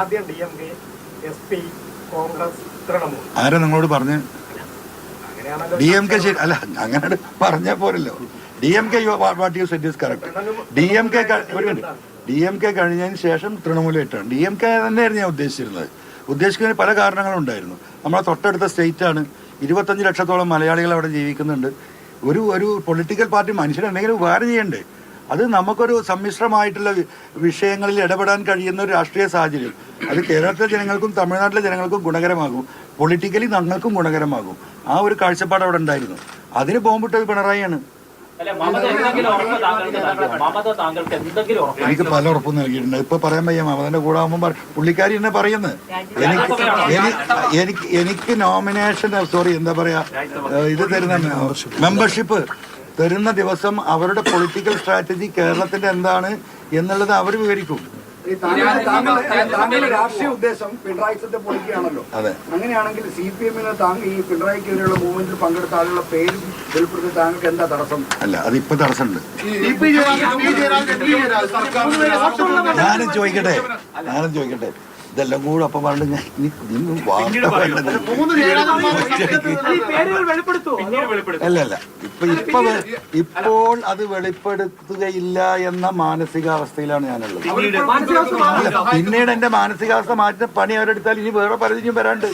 ആദ്യം DMK, SP, Congress, Trinamool. ആരാ നിങ്ങളോട് പറഞ്ഞ്? DMK ശരി അല്ല, അങ്ങനെ പറഞ്ഞാൽ പോരല്ലോ. DMK what you said is correct. DMK കഴിഞ്ഞതിന് ശേഷം തൃണമൂലായിട്ടാണ്. DMK തന്നെയായിരുന്നു ഞാൻ ഉദ്ദേശിക്കുന്നതിന് പല കാരണങ്ങളുണ്ടായിരുന്നു. നമ്മളെ തൊട്ടടുത്ത സ്റ്റേറ്റാണ്. 25 ലക്ഷത്തോളം മലയാളികൾ അവിടെ ജീവിക്കുന്നുണ്ട്. ഒരു പൊളിറ്റിക്കൽ പാർട്ടി മനുഷ്യരെന്തെങ്കിലും ഉപകാരം ചെയ്യണ്ടേ? അത് നമുക്കൊരു സമ്മിശ്രമായിട്ടുള്ള വിഷയങ്ങളിൽ ഇടപെടാൻ കഴിയുന്ന ഒരു രാഷ്ട്രീയ സാഹചര്യം അത് കേരളത്തിലെ ജനങ്ങൾക്കും തമിഴ്നാട്ടിലെ ജനങ്ങൾക്കും ഗുണകരമാകും, പൊളിറ്റിക്കലി ഞങ്ങൾക്കും ഗുണകരമാകും. ആ ഒരു കാഴ്ചപ്പാട് അവിടെ ഉണ്ടായിരുന്നു. അതിന് ബോംബിട്ടത് പിണറായിയാണ്. എനിക്ക് പല ഉറപ്പും നൽകിയിട്ടുണ്ട്. ഇപ്പൊ പറയാൻ വയ്യ. മമതന്റെ കൂടെ ആകുമ്പോൾ പുള്ളിക്കാരി എന്നെ പറയുന്നത് എനിക്ക് നോമിനേഷൻ എന്താ പറയാ, ഇത് തരുന്ന മെമ്പർഷിപ്പ് തരുന്ന ദിവസം അവരുടെ പൊളിറ്റിക്കൽ സ്ട്രാറ്റജി കേരളത്തിന്റെ എന്താണ് എന്നുള്ളത് അവർ വിവരിക്കും. രാഷ്ട്രീയ ഉദ്ദേശം പിണറായി സത്തെ പൊളിക്കുകയാണല്ലോ. അതെ, അങ്ങനെയാണെങ്കിൽ CPM-ന് ഈ പിണറായിക്കെതിരെയുള്ള മൂവ്മെന്റിൽ പങ്കെടുത്ത ആളുകളുടെ പേരും വെളിപ്പെടുത്തി താങ്കൾക്ക് എന്താ തടസ്സം? അല്ല, അതിപ്പോ തടസ്സമുണ്ട്. ഞാനും ചോദിക്കട്ടെ, ഇതെല്ലാം കൂടെ അപ്പം പറഞ്ഞു അല്ല ഇപ്പോൾ അത് വെളിപ്പെടുത്തുകയില്ല എന്ന മാനസികാവസ്ഥയിലാണ് ഞാനുള്ളത്. പിന്നീട് എന്റെ മാനസികാവസ്ഥ മാറ്റുന്ന പണി അവരെടുത്താൽ ഇനി വേറെ പലതിനും വരാണ്ട്.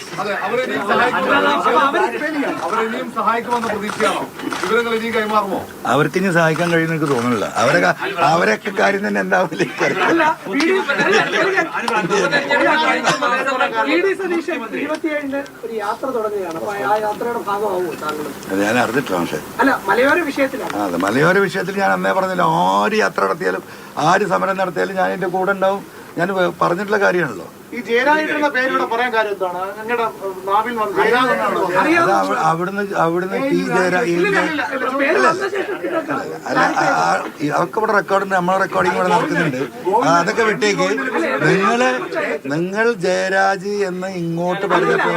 അവർക്ക് ഇനി സഹായിക്കാൻ കഴിയുന്ന എനിക്ക് തോന്നുന്നില്ല. അവരൊക്കെ കാര്യം തന്നെ എന്താവില്ല. ഞാൻ അറിഞ്ഞിട്ടില്ല. പക്ഷേ അതെ, മലയോര വിഷയത്തിൽ ഞാൻ അന്നേ പറഞ്ഞില്ല. ആര് യാത്ര നടത്തിയാലും ആര് സമരം നടത്തിയാലും ഞാൻ എന്റെ കൂടെ ഉണ്ടാവും. ഞാൻ പറഞ്ഞിട്ടുള്ള കാര്യമാണല്ലോ. ഈ ജയരാജന്റെ പേര് പറയാൻ കാര്യം എന്താണ്? അവിടുന്ന് ടി ജയരാജ് അതൊക്കെ ഇവിടെ റെക്കോർഡുണ്ട്. നമ്മളെ റെക്കോർഡിങ് ഇവിടെ നടക്കുന്നുണ്ട്. അതൊക്കെ വിട്ടേക്ക്. നിങ്ങൾ ജയരാജ് എന്ന് ഇങ്ങോട്ട് പറഞ്ഞപ്പോ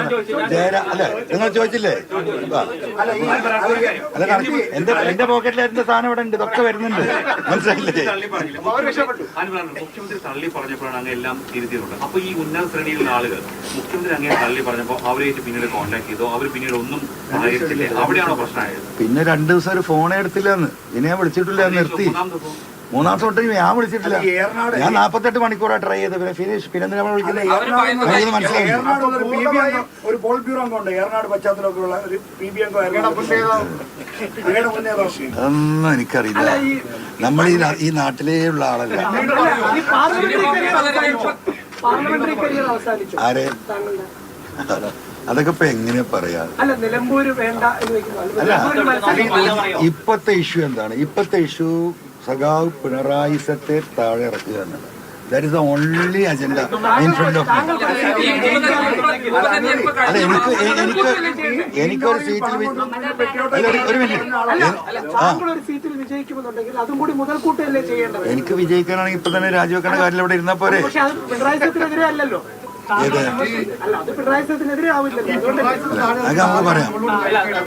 അല്ലെ നിങ്ങൾ ചോദിച്ചില്ലേ? അല്ല, എന്റെ പോക്കറ്റിൽ എന്റെ സാധനം ഇവിടെ ഉണ്ട്. ഇതൊക്കെ വരുന്നുണ്ട്, മനസ്സിലായില്ലേ? മുഖ്യമന്ത്രി തള്ളി പറഞ്ഞപ്പോഴാണ് അങ്ങ് എല്ലാം തിരുത്തിയിട്ടുണ്ട്. അപ്പൊ ഈ ഉന്നത ശ്രേണിയിലുള്ള ആളുകൾ മുഖ്യമന്ത്രി അങ്ങനെ തള്ളി പറഞ്ഞപ്പോ അവരായിട്ട് പിന്നീട് കോൺടാക്ട് ചെയ്തോ? അവർ പിന്നീട് ഒന്നും സഹായിച്ചില്ലേ? അവിടെയാണോ പ്രശ്നമായത്? പിന്നെ 2 ദിവസം ഒരു ഫോണേ എടുത്തില്ലെന്ന്. ഇനി ഞാൻ വിളിച്ചിട്ടില്ല, നിർത്തി. 3-ാം ദിവസം തൊട്ട് ഞാൻ വിളിച്ചിട്ടില്ല. ഞാൻ 48 മണിക്കൂറാണ് ട്രൈ ചെയ്ത്. പിന്നെ നമ്മൾ വിളിക്കുന്നത് മനസ്സിലായി. ഒരു പോൾ ബ്യൂറോ അംഗമുണ്ട് ഏറനാട് പശ്ചാത്തലമൊക്കെ ഉള്ള ഒരു PB അതൊന്നും എനിക്കറിയില്ല. നമ്മൾ ഈ നാട്ടിലേ ഉള്ള ആളല്ല. ആരെ അതൊക്കെ ഇപ്പൊ എങ്ങനെ പറയാ? ഇപ്പത്തെ ഇഷ്യൂ എന്താണ്? ഇപ്പത്തെ ഇഷ്യൂ സഖാവ് പിണറായി സത്തെ താഴെ ഇറക്കുക എന്നാണ്. That is the only agenda in front of me. അല്ല, എനിക്കൊരു സീറ്റിൽ എനിക്ക് വിജയിക്കാനാണെങ്കിൽ ഇപ്പൊ തന്നെ രാജിവെക്കേണ്ട കാര്യം ഇവിടെ ഇരുന്നാ പോരെ? അത് നമുക്ക് പറയാം.